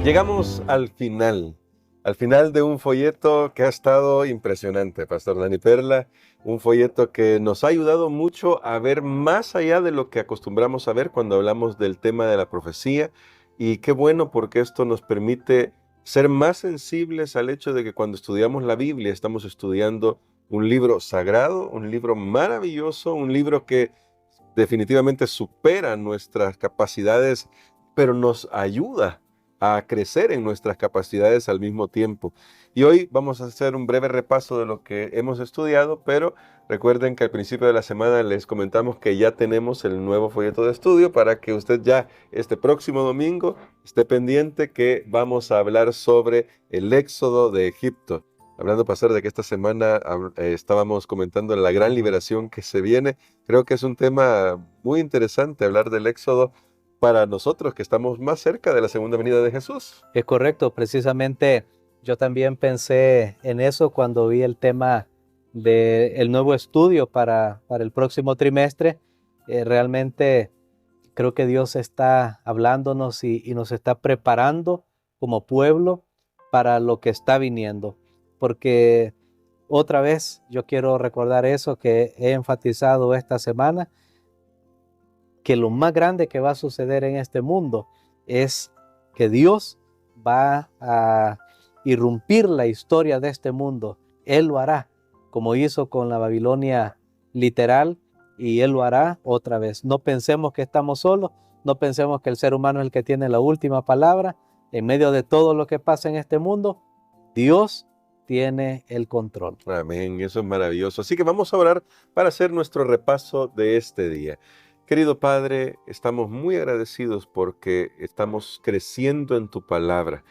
Llegamos al final de un folleto que ha estado impresionante, Pastor Dani Perla, un folleto que nos ha ayudado mucho a ver más allá de lo que acostumbramos a ver cuando hablamos del tema de la profecía, y qué bueno porque esto nos permite ser más sensibles al hecho de que cuando estudiamos la Biblia estamos estudiando un libro sagrado, un libro maravilloso, un libro que definitivamente supera nuestras capacidades, pero nos ayuda a crecer en nuestras capacidades al mismo tiempo. Y hoy vamos a hacer un breve repaso de lo que hemos estudiado, pero recuerden que al principio de la semana les comentamos que ya tenemos el nuevo folleto de estudio para que usted ya este próximo domingo esté pendiente, que vamos a hablar sobre el éxodo de Egipto. Hablando, pastor, de que esta semana estábamos comentando la gran liberación que se viene. Creo que es un tema muy interesante hablar del éxodo para nosotros que estamos más cerca de la segunda venida de Jesús. Es correcto, precisamente yo también pensé en eso cuando vi el tema del nuevo estudio para el próximo trimestre. Realmente creo que Dios está hablándonos y nos está preparando como pueblo para lo que está viniendo. Porque otra vez yo quiero recordar eso que he enfatizado esta semana, que lo más grande que va a suceder en este mundo es que Dios va a irrumpir la historia de este mundo. Él lo hará, como hizo con la Babilonia literal, y Él lo hará otra vez. No pensemos que estamos solos, no pensemos que el ser humano es el que tiene la última palabra. En medio de todo lo que pasa en este mundo, Dios tiene el control. Amén, eso es maravilloso. Así que vamos a orar para hacer nuestro repaso de este día. Querido Padre, estamos muy agradecidos porque estamos creciendo en tu palabra.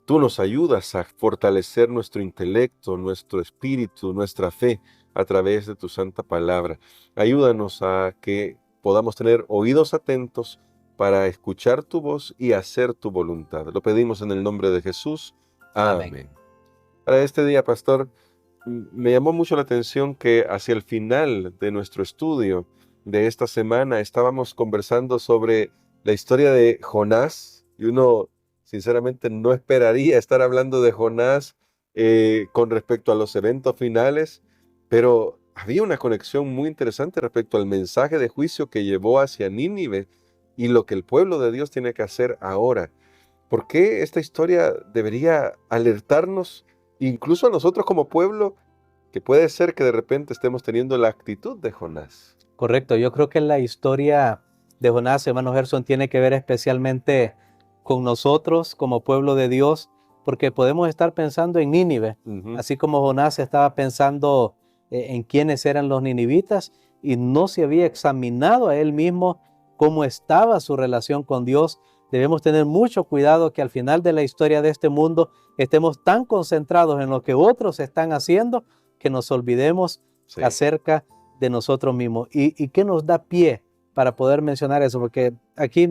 Tú nos ayudas a fortalecer nuestro intelecto, nuestro espíritu, nuestra fe a través de tu santa palabra. Ayúdanos a que podamos tener oídos atentos para escuchar tu voz y hacer tu voluntad. Lo pedimos en el nombre de Jesús. Amén. Amén. Para este día, pastor, me llamó mucho la atención que hacia el final de nuestro estudio de esta semana estábamos conversando sobre la historia de Jonás, y uno sinceramente no esperaría estar hablando de Jonás con respecto a los eventos finales, pero había una conexión muy interesante respecto al mensaje de juicio que llevó hacia Nínive y lo que el pueblo de Dios tiene que hacer ahora. ¿Por qué esta historia debería alertarnos, incluso a nosotros como pueblo, que puede ser que de repente estemos teniendo la actitud de Jonás? Correcto, yo creo que la historia de Jonás, hermano Gerson, tiene que ver especialmente con nosotros como pueblo de Dios, porque podemos estar pensando en Nínive, así como Jonás estaba pensando en quiénes eran los ninivitas y no se había examinado a él mismo cómo estaba su relación con Dios. Debemos tener mucho cuidado que al final de la historia de este mundo estemos tan concentrados en lo que otros están haciendo que nos olvidemos acerca de nosotros mismos. ¿Y qué nos da pie para poder mencionar eso? Porque aquí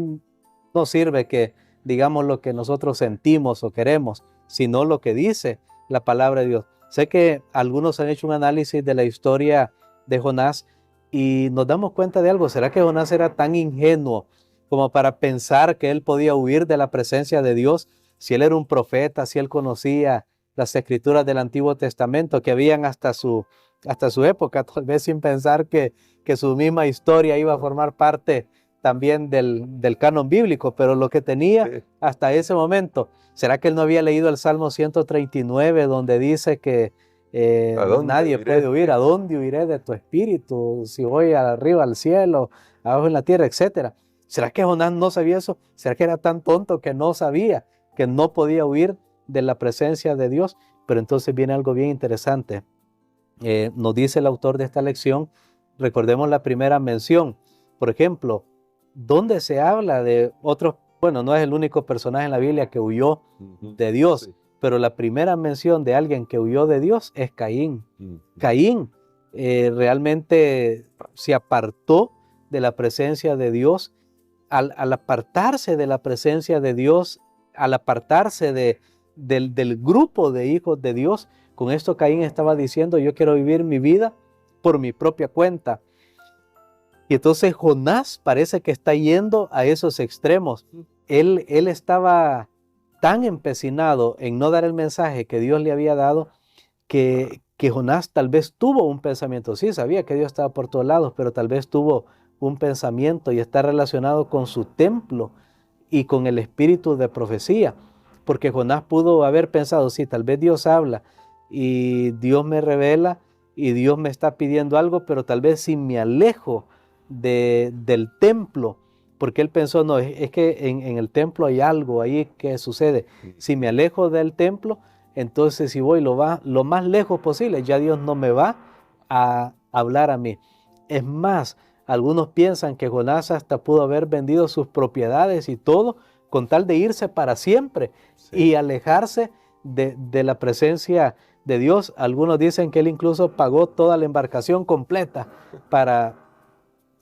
no sirve que digamos lo que nosotros sentimos o queremos, sino lo que dice la palabra de Dios. Sé que algunos han hecho un análisis de la historia de Jonás y nos damos cuenta de algo. ¿Será que Jonás era tan ingenuo como para pensar que él podía huir de la presencia de Dios? Si él era un profeta, si él conocía las escrituras del Antiguo Testamento que habían hasta su época, tal vez sin pensar que su misma historia iba a formar parte también del canon bíblico, pero lo que tenía hasta ese momento. ¿Será que él no había leído el Salmo 139 donde dice que nadie puede huir? ¿A dónde huiré de tu espíritu? Si voy arriba al cielo, abajo en la tierra, etcétera. ¿Será que Jonás no sabía eso? ¿Será que era tan tonto que no sabía que no podía huir de la presencia de Dios? Pero entonces viene algo bien interesante. Nos dice el autor de esta lección, recordemos la primera mención. Por ejemplo, ¿dónde se habla de otros? Bueno, no es el único personaje en la Biblia que huyó de Dios, pero la primera mención de alguien que huyó de Dios es Caín. Caín realmente se apartó de la presencia de Dios. Al apartarse de la presencia de Dios, al apartarse del grupo de hijos de Dios, con esto Caín estaba diciendo: yo quiero vivir mi vida por mi propia cuenta. Y entonces Jonás parece que está yendo a esos extremos. Él estaba tan empecinado en no dar el mensaje que Dios le había dado, que Jonás tal vez tuvo un pensamiento. Sí, sabía que Dios estaba por todos lados, pero tal vez tuvo un pensamiento y está relacionado con su templo y con el espíritu de profecía. Porque Jonás pudo haber pensado, sí, tal vez Dios habla y Dios me revela y Dios me está pidiendo algo, pero tal vez si me alejo del templo, porque él pensó, no, es que en el templo hay algo ahí que sucede. Si me alejo del templo, entonces si voy lo más lejos posible, ya Dios no me va a hablar a mí. Es más, algunos piensan que Jonás hasta pudo haber vendido sus propiedades y todo con tal de irse para siempre y alejarse de la presencia de Dios. Algunos dicen que él incluso pagó toda la embarcación completa para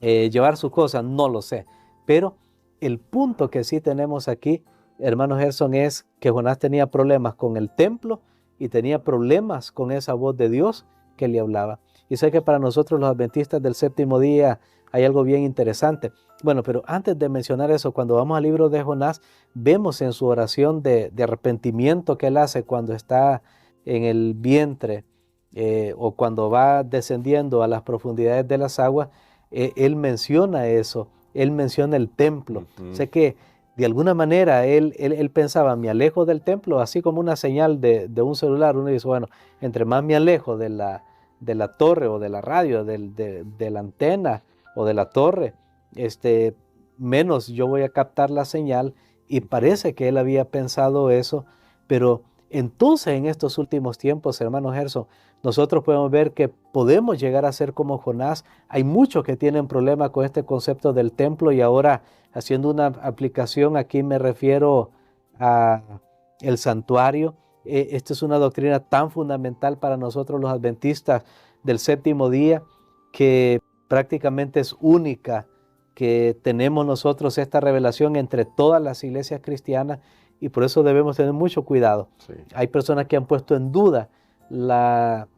llevar sus cosas, no lo sé. Pero el punto que sí tenemos aquí, hermano Gerson, es que Jonás tenía problemas con el templo y tenía problemas con esa voz de Dios que le hablaba. Y sé que para nosotros los adventistas del séptimo día hay algo bien interesante. Bueno, pero antes de mencionar eso, cuando vamos al libro de Jonás, vemos en su oración de arrepentimiento que él hace cuando está en el vientre o cuando va descendiendo a las profundidades de las aguas, él menciona eso, él menciona el templo. Sé que de alguna manera él pensaba, me alejo del templo, así como una señal de un celular. Uno dice, bueno, entre más me alejo de la torre o de la radio, de la antena o de la torre, menos yo voy a captar la señal. Y parece que él había pensado eso, pero entonces en estos últimos tiempos, hermano Gerson, nosotros podemos ver que podemos llegar a ser como Jonás. Hay muchos que tienen problemas con este concepto del templo y ahora haciendo una aplicación, aquí me refiero a el santuario. Esta es una doctrina tan fundamental para nosotros los adventistas del séptimo día que prácticamente es única, que tenemos nosotros esta revelación entre todas las iglesias cristianas y por eso debemos tener mucho cuidado. Sí. Hay personas que han puesto en duda la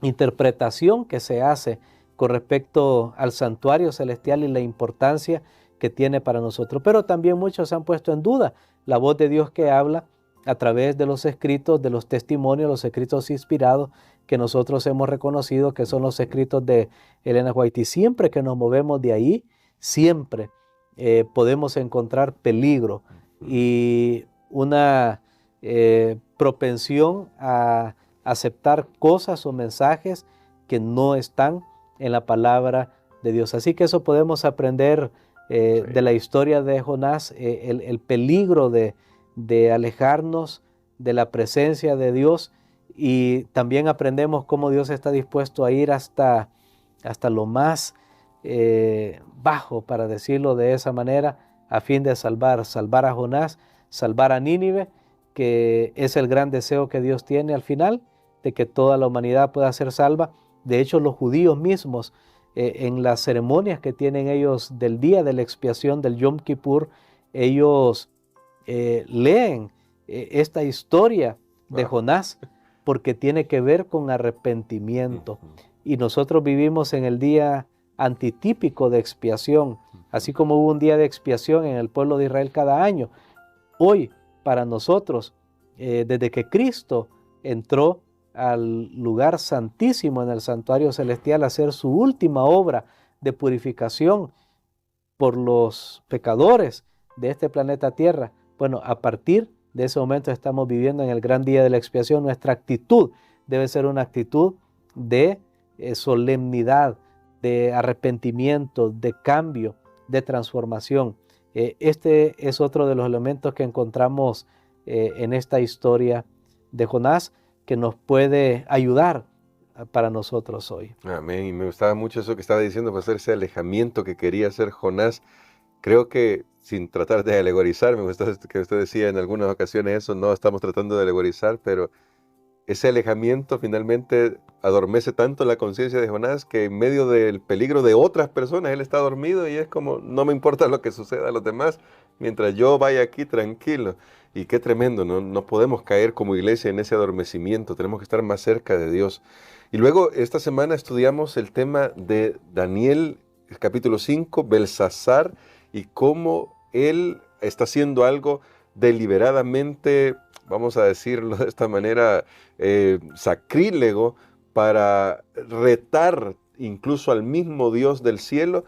interpretación que se hace con respecto al santuario celestial y la importancia que tiene para nosotros. Pero también muchos han puesto en duda la voz de Dios que habla a través de los escritos, de los testimonios, los escritos inspirados que nosotros hemos reconocido que son los escritos de Elena White. Y siempre que nos movemos de ahí, siempre podemos encontrar peligro y una propensión a aceptar cosas o mensajes que no están en la palabra de Dios. Así que eso podemos aprender de la historia de Jonás, el peligro de alejarnos de la presencia de Dios, y también aprendemos cómo Dios está dispuesto a ir hasta lo más bajo, para decirlo de esa manera, a fin de salvar a Jonás, salvar a Nínive, que es el gran deseo que Dios tiene al final, de que toda la humanidad pueda ser salva. De hecho, los judíos mismos, en las ceremonias que tienen ellos del día de la expiación, del Yom Kippur, ellos leen esta historia de Jonás, porque tiene que ver con arrepentimiento. Y nosotros vivimos en el día antitípico de expiación, así como hubo un día de expiación en el pueblo de Israel cada año. Hoy, para nosotros, desde que Cristo entró al lugar santísimo en el santuario celestial a hacer su última obra de purificación por los pecadores de este planeta Tierra, bueno, a partir de ese momento estamos viviendo en el gran día de la expiación. Nuestra actitud debe ser una actitud de solemnidad, de arrepentimiento, de cambio, de transformación. Este es otro de los elementos que encontramos en esta historia de Jonás, que nos puede ayudar para nosotros hoy. Amén. Y me gustaba mucho eso que estaba diciendo, para hacer ese alejamiento que quería hacer Jonás. Creo que, sin tratar de alegorizar, me gustó que usted decía en algunas ocasiones eso, no estamos tratando de alegorizar, pero ese alejamiento finalmente adormece tanto la conciencia de Jonás que en medio del peligro de otras personas, él está dormido y es como, no me importa lo que suceda a los demás, mientras yo vaya aquí tranquilo. Y qué tremendo, no podemos caer como iglesia en ese adormecimiento, tenemos que estar más cerca de Dios. Y luego esta semana estudiamos el tema de Daniel, capítulo 5, Belsasar, y cómo él está haciendo algo deliberadamente, vamos a decirlo de esta manera, sacrílego, para retar incluso al mismo Dios del cielo.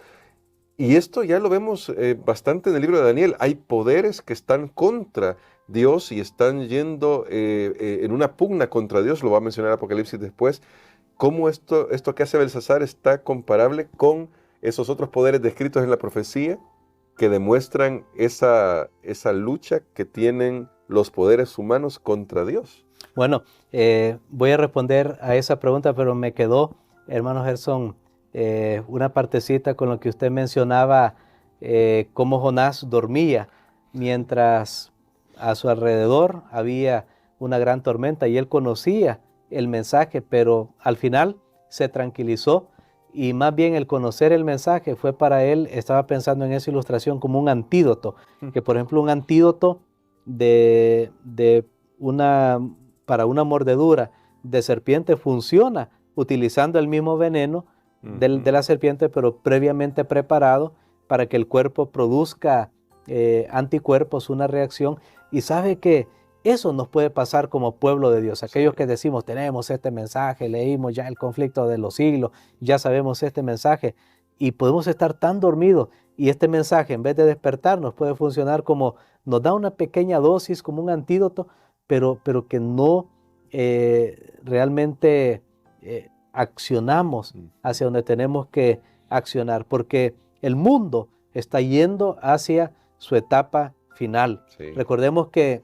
Y esto ya lo vemos bastante en el libro de Daniel. Hay poderes que están contra Dios y están yendo en una pugna contra Dios, lo va a mencionar Apocalipsis después. ¿Cómo esto que hace Belsasar está comparable con esos otros poderes descritos en la profecía que demuestran esa lucha que tienen los poderes humanos contra Dios? Bueno, voy a responder a esa pregunta, pero me quedó, hermano Gerson, una partecita con lo que usted mencionaba, cómo Jonás dormía mientras a su alrededor había una gran tormenta y él conocía el mensaje, pero al final se tranquilizó y más bien el conocer el mensaje fue para él, estaba pensando en esa ilustración como un antídoto, que por ejemplo un antídoto de para una mordedura de serpiente funciona utilizando el mismo veneno de la serpiente, pero previamente preparado para que el cuerpo produzca anticuerpos, una reacción. Y sabe que eso nos puede pasar como pueblo de Dios. Aquellos que decimos, tenemos este mensaje, leímos ya el conflicto de los siglos, ya sabemos este mensaje, y podemos estar tan dormidos, y este mensaje, en vez de despertarnos, puede funcionar como, nos da una pequeña dosis, como un antídoto, pero que no realmente accionamos hacia donde tenemos que accionar, porque el mundo está yendo hacia su etapa final. Sí. Recordemos que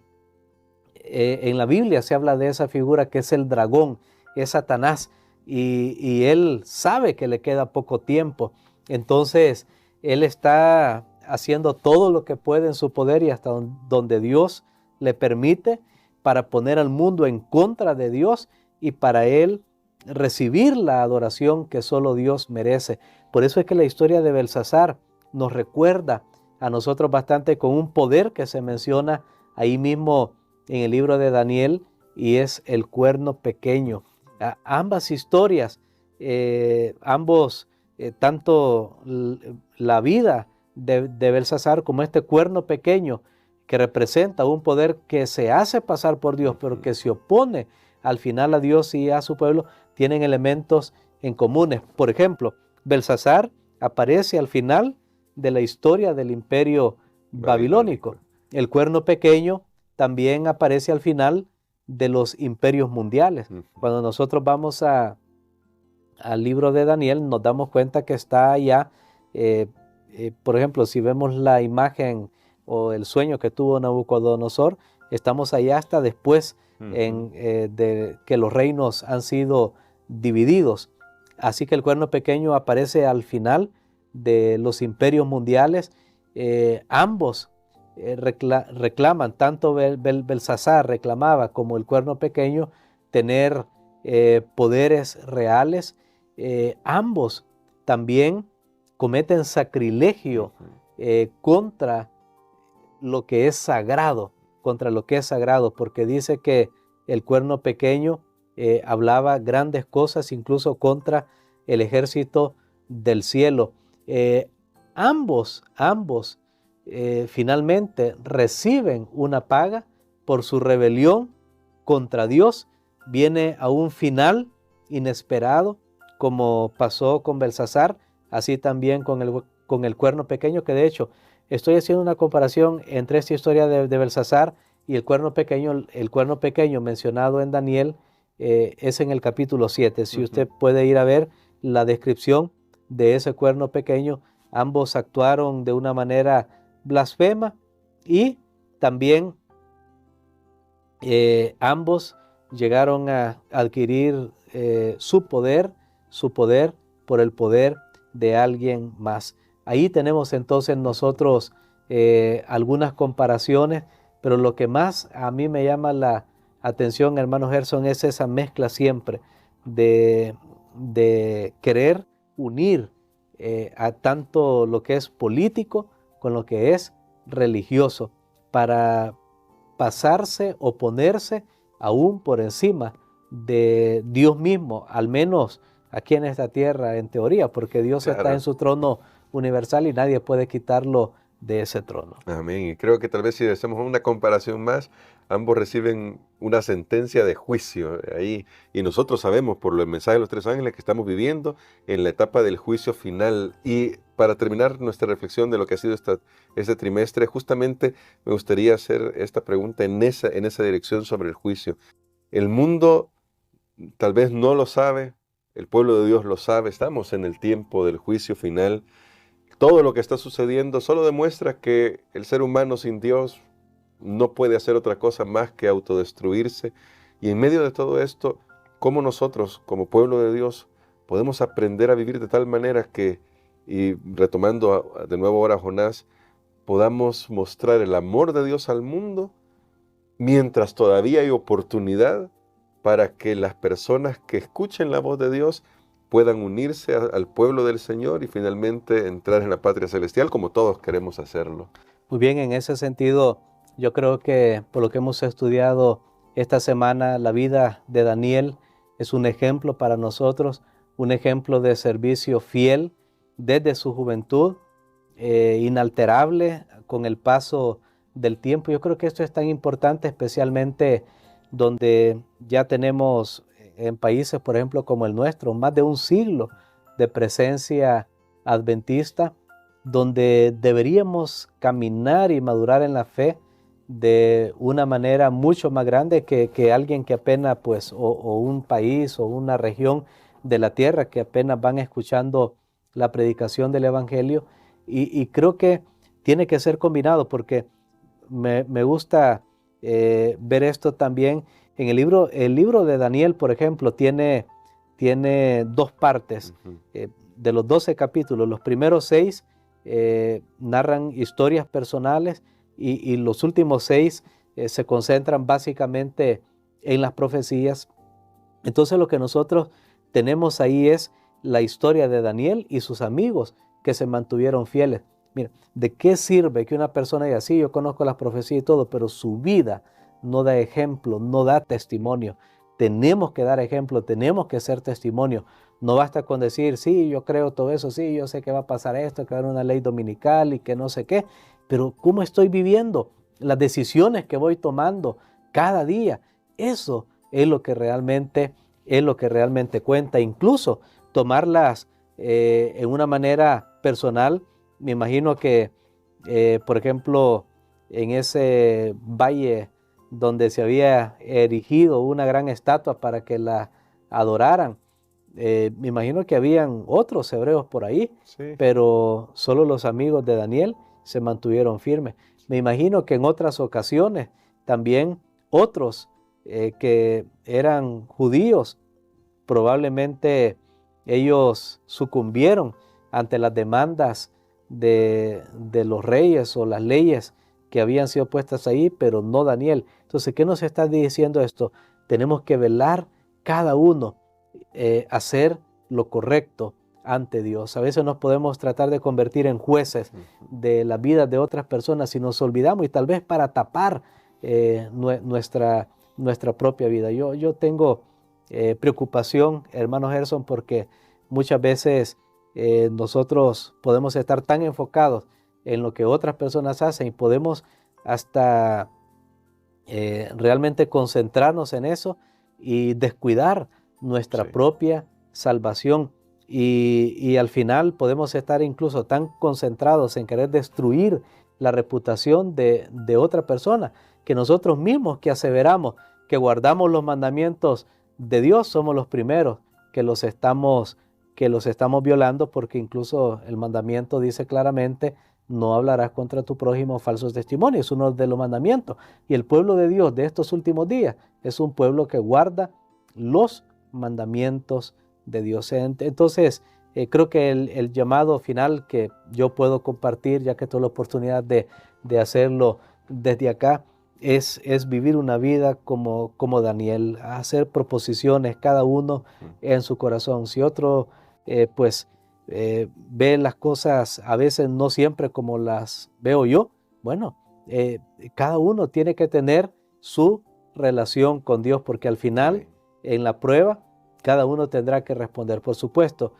en la Biblia se habla de esa figura que es el dragón, es Satanás, y él sabe que le queda poco tiempo. Entonces, él está haciendo todo lo que puede en su poder y hasta donde Dios le permite para poner al mundo en contra de Dios y para él recibir la adoración que solo Dios merece. Por eso es que la historia de Belsasar nos recuerda a nosotros bastante con un poder que se menciona ahí mismo en el libro de Daniel, y es el cuerno pequeño. Ambas historias, tanto la vida de Belsasar como este cuerno pequeño, que representa un poder que se hace pasar por Dios, pero que se opone al final a Dios y a su pueblo, tienen elementos en comunes. Por ejemplo, Belsasar aparece al final de la historia del imperio babilónico. El cuerno pequeño también aparece al final de los imperios mundiales. Cuando nosotros vamos al libro de Daniel, nos damos cuenta que está allá, por ejemplo, si vemos la imagen o el sueño que tuvo Nabucodonosor, estamos allá hasta después de que los reinos han sido divididos. Así que el cuerno pequeño aparece al final de los imperios mundiales. Ambos reclaman, tanto Belsasar reclamaba como el cuerno pequeño, tener poderes reales. Ambos también cometen sacrilegio contra lo que es sagrado, porque dice que el cuerno pequeño hablaba grandes cosas incluso contra el ejército del cielo. Ambos finalmente reciben una paga por su rebelión contra Dios. Viene a un final inesperado, como pasó con Belsasar, así también con el cuerno pequeño, que de hecho estoy haciendo una comparación entre esta historia de Belsasar y el cuerno pequeño. El cuerno pequeño mencionado en Daniel es en el capítulo 7. Si usted puede ir a ver la descripción de ese cuerno pequeño, ambos actuaron de una manera blasfema y también ambos llegaron a adquirir su poder por el poder de alguien más. Ahí tenemos entonces nosotros algunas comparaciones, pero lo que más a mí me llama la atención, hermano Gerson, es esa mezcla siempre de querer unir a tanto lo que es político con lo que es religioso, para pasarse o ponerse aún por encima de Dios mismo, al menos aquí en esta tierra en teoría, porque Dios está en su trono universal y nadie puede quitarlo de ese trono. Amén. Y creo que tal vez si hacemos una comparación más, ambos reciben una sentencia de juicio ahí. Y nosotros sabemos por el mensaje de los tres ángeles que estamos viviendo en la etapa del juicio final. Y para terminar nuestra reflexión de lo que ha sido este trimestre, justamente me gustaría hacer esta pregunta en esa dirección sobre el juicio. El mundo tal vez no lo sabe, el pueblo de Dios lo sabe, estamos en el tiempo del juicio final. Todo lo que está sucediendo solo demuestra que el ser humano sin Dios no puede hacer otra cosa más que autodestruirse. Y en medio de todo esto, ¿cómo nosotros, como pueblo de Dios, podemos aprender a vivir de tal manera que, y retomando de nuevo ahora a Jonás, podamos mostrar el amor de Dios al mundo mientras todavía hay oportunidad para que las personas que escuchen la voz de Dios puedan unirse al pueblo del Señor y finalmente entrar en la patria celestial como todos queremos hacerlo? Muy bien, en ese sentido, yo creo que por lo que hemos estudiado esta semana, la vida de Daniel es un ejemplo para nosotros, un ejemplo de servicio fiel desde su juventud, inalterable con el paso del tiempo. Yo creo que esto es tan importante, especialmente donde ya tenemos en países, por ejemplo, como el nuestro, más de un siglo de presencia adventista, donde deberíamos caminar y madurar en la fe de una manera mucho más grande que alguien que apenas, pues, o un país o una región de la tierra que apenas van escuchando la predicación del Evangelio. Y creo que tiene que ser combinado porque me gusta ver esto también. En el libro de Daniel, por ejemplo, tiene dos partes. De los 12 capítulos, los primeros 6 narran historias personales y los últimos 6 se concentran básicamente en las profecías. Entonces lo que nosotros tenemos ahí es la historia de Daniel y sus amigos que se mantuvieron fieles. Mira, ¿de qué sirve que una persona diga, sí, yo conozco las profecías y todo, pero su vida no da ejemplo, no da testimonio? Tenemos que dar ejemplo, tenemos que ser testimonio. No basta con decir, sí, yo creo todo eso, sí, yo sé que va a pasar esto, que va a haber una ley dominical y que no sé qué, pero ¿cómo estoy viviendo? Las decisiones que voy tomando cada día, eso es lo que realmente cuenta. Incluso tomarlas en una manera personal. Me imagino que, por ejemplo, en ese valle donde se había erigido una gran estatua para que la adoraran, me imagino que habían otros hebreos por ahí, Sí. pero solo los amigos de Daniel se mantuvieron firmes. Me imagino que en otras ocasiones también otros que eran judíos, probablemente ellos sucumbieron ante las demandas de los reyes o las leyes que habían sido puestas ahí, pero no Daniel. Entonces, ¿qué nos está diciendo esto? Tenemos que velar cada uno, hacer lo correcto ante Dios. A veces nos podemos tratar de convertir en jueces de la vida de otras personas y nos olvidamos, y tal vez para tapar nuestra propia vida. Yo tengo preocupación, hermano Gerson, porque muchas veces nosotros podemos estar tan enfocados en lo que otras personas hacen y podemos hasta realmente concentrarnos en eso y descuidar nuestra propia salvación. Y al final podemos estar incluso tan concentrados en querer destruir la reputación de otra persona, que nosotros mismos que aseveramos que guardamos los mandamientos de Dios somos los primeros que los estamos violando, porque incluso el mandamiento dice claramente: no hablarás contra tu prójimo falsos testimonios. Es uno de los mandamientos. Y el pueblo de Dios de estos últimos días es un pueblo que guarda los mandamientos de Dios. Entonces, creo que el llamado final que yo puedo compartir, ya que tuve la oportunidad de hacerlo desde acá, es vivir una vida como Daniel, hacer proposiciones cada uno en su corazón. Si otro ve las cosas a veces no siempre como las veo yo, bueno, cada uno tiene que tener su relación con Dios, porque al final, en la prueba, cada uno tendrá que responder. Por supuesto,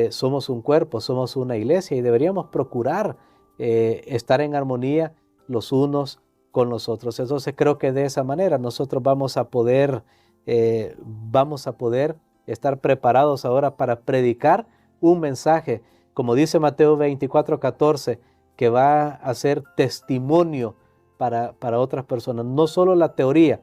somos un cuerpo, somos una iglesia y deberíamos procurar estar en armonía los unos con los otros. Entonces creo que de esa manera nosotros vamos a poder estar preparados ahora para predicar un mensaje, como dice Mateo 24:14, que va a ser testimonio para otras personas. No solo la teoría,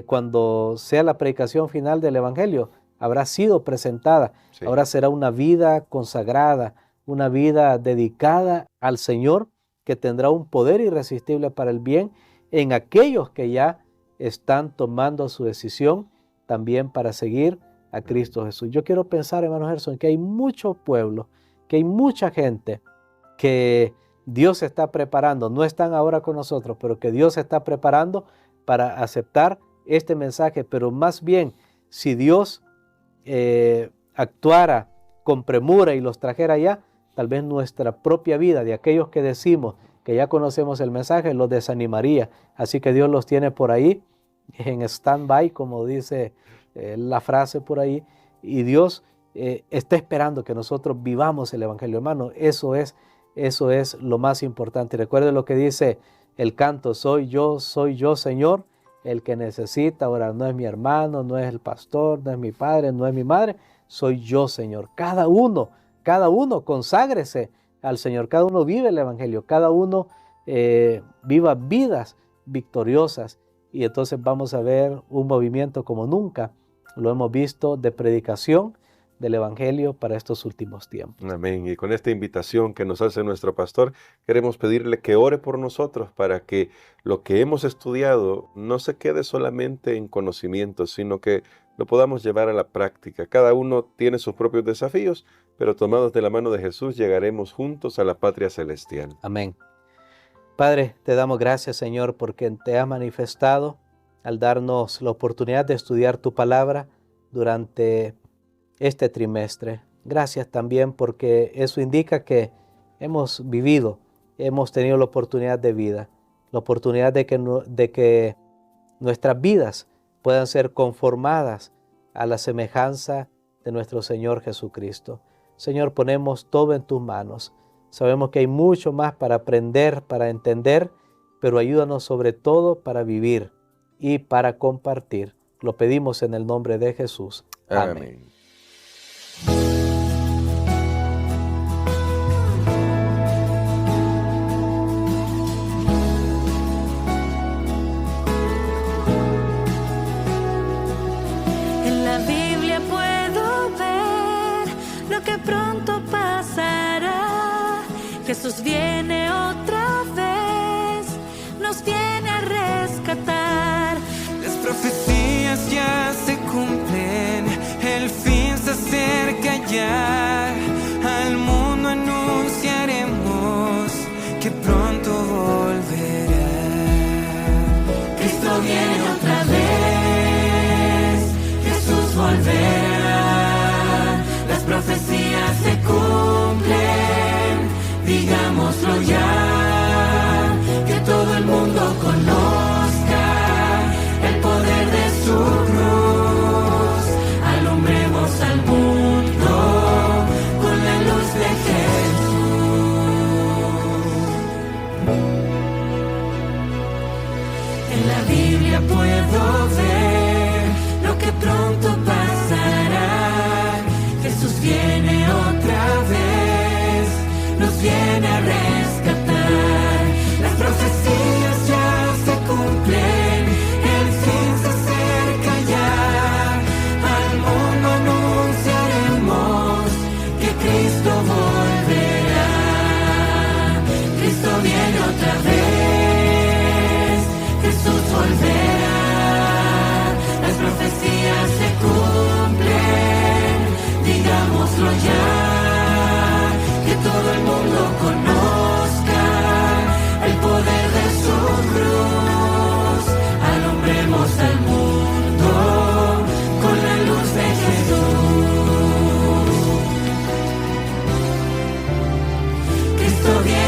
cuando sea la predicación final del Evangelio, habrá sido presentada. Sí. Ahora será una vida consagrada, una vida dedicada al Señor, que tendrá un poder irresistible para el bien en aquellos que ya están tomando su decisión también para seguir a Cristo Jesús. Yo quiero pensar, hermano Gerson, que hay mucho pueblo, que hay mucha gente que Dios está preparando, no están ahora con nosotros, pero que Dios está preparando para aceptar este mensaje. Pero más bien, si Dios actuara con premura y los trajera allá, tal vez nuestra propia vida de aquellos que decimos que ya conocemos el mensaje los desanimaría. Así que Dios los tiene por ahí en stand-by, como dice la frase por ahí, y Dios está esperando que nosotros vivamos el Evangelio, hermano. Eso es lo más importante. Recuerde lo que dice el canto: soy yo, Señor, el que necesita orar. No es mi hermano, no es el pastor, no es mi padre, no es mi madre, soy yo, Señor. Cada uno conságrese al Señor, cada uno vive el Evangelio, cada uno viva vidas victoriosas, y entonces vamos a ver un movimiento como nunca lo hemos visto de predicación del Evangelio para estos últimos tiempos. Amén. Y con esta invitación que nos hace nuestro pastor, queremos pedirle que ore por nosotros para que lo que hemos estudiado no se quede solamente en conocimiento, sino que lo podamos llevar a la práctica. Cada uno tiene sus propios desafíos, pero tomados de la mano de Jesús llegaremos juntos a la patria celestial. Amén. Padre, te damos gracias, Señor, porque te has manifestado al darnos la oportunidad de estudiar tu palabra durante este trimestre. Gracias también porque eso indica que hemos vivido, hemos tenido la oportunidad de vida, la oportunidad de que nuestras vidas puedan ser conformadas a la semejanza de nuestro Señor Jesucristo. Señor, ponemos todo en tus manos. Sabemos que hay mucho más para aprender, para entender, pero ayúdanos sobre todo para vivir y para compartir. Lo pedimos en el nombre de Jesús. Amén. En la Biblia puedo ver lo que pronto pasará. Jesús viene otra vez, nos viene a rescatar. Las profecías ya se cumplen, el fin se acerca ya. Al mundo anunciaremos que pronto volverá. Cristo viene otra vez, Jesús volverá. Las profecías se cumplen, digámoslo ya, que todo el mundo conozca el poder de su cruz. Alumbremos al mundo con la luz de Jesús. En la Biblia puedo ver lo que pronto pasará. Jesús viene otra vez, nos viene a rescatar. Las profecías ya se cumplen, el fin se acerca ya. Al mundo anunciaremos que Cristo volverá. Cristo viene otra vez, Jesús volverá. Las profecías se cumplen, digámoslo ya, que todo el mundo conozca el poder de su cruz. Alumbremos al mundo con la luz de Jesús. Cristo viene